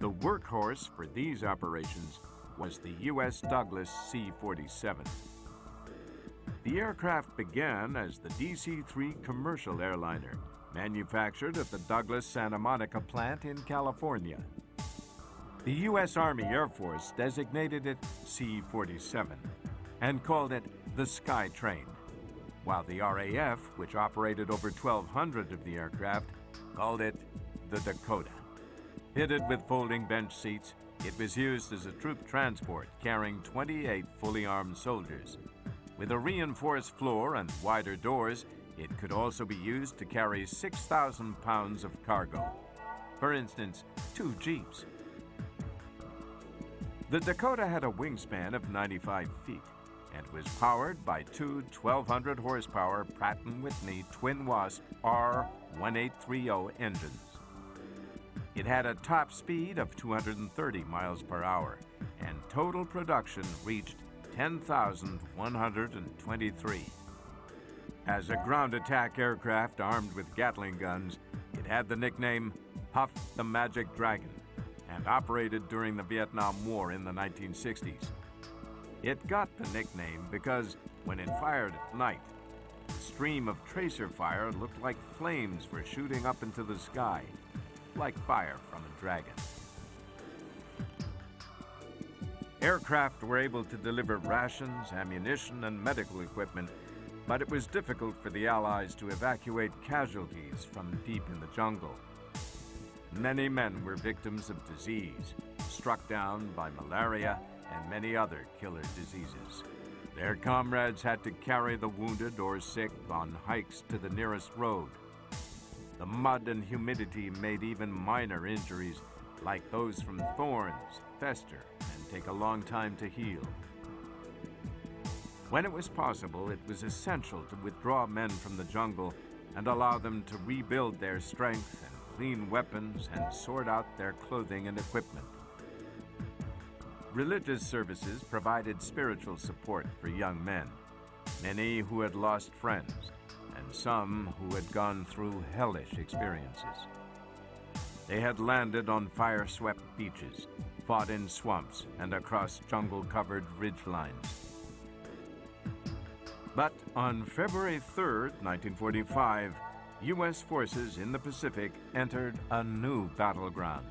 The workhorse for these operations was the U.S. Douglas C-47. The aircraft began as the DC-3 commercial airliner, manufactured at the Douglas Santa Monica plant in California. The U.S. Army Air Force designated it C-47 and called it the Skytrain, while the RAF, which operated over 1,200 of the aircraft, called it the Dakota. Fitted with folding bench seats, it was used as a troop transport carrying 28 fully armed soldiers. With a reinforced floor and wider doors, it could also be used to carry 6,000 pounds of cargo. For instance, 2 Jeeps. The Dakota had a wingspan of 95 feet and was powered by 2 1,200 horsepower Pratt & Whitney Twin Wasp R1830 engines. It had a top speed of 230 miles per hour, and total production reached 10,123. As a ground attack aircraft armed with Gatling guns, it had the nickname Puff the Magic Dragon and operated during the Vietnam War in the 1960s. It got the nickname because when it fired at night, the stream of tracer fire looked like flames were shooting up into the sky, like fire from a dragon. Aircraft were able to deliver rations, ammunition, and medical equipment, but it was difficult for the Allies to evacuate casualties from deep in the jungle. Many men were victims of disease, struck down by malaria and many other killer diseases. Their comrades had to carry the wounded or sick on hikes to the nearest road. The mud and humidity made even minor injuries, like those from thorns, fester and take a long time to heal. When it was possible, it was essential to withdraw men from the jungle and allow them to rebuild their strength and clean weapons and sort out their clothing and equipment. Religious services provided spiritual support for young men, many who had lost friends, and some who had gone through hellish experiences. They had landed on fire-swept beaches, fought in swamps, and across jungle-covered ridgelines. But on February 3, 1945, U.S. forces in the Pacific entered a new battleground.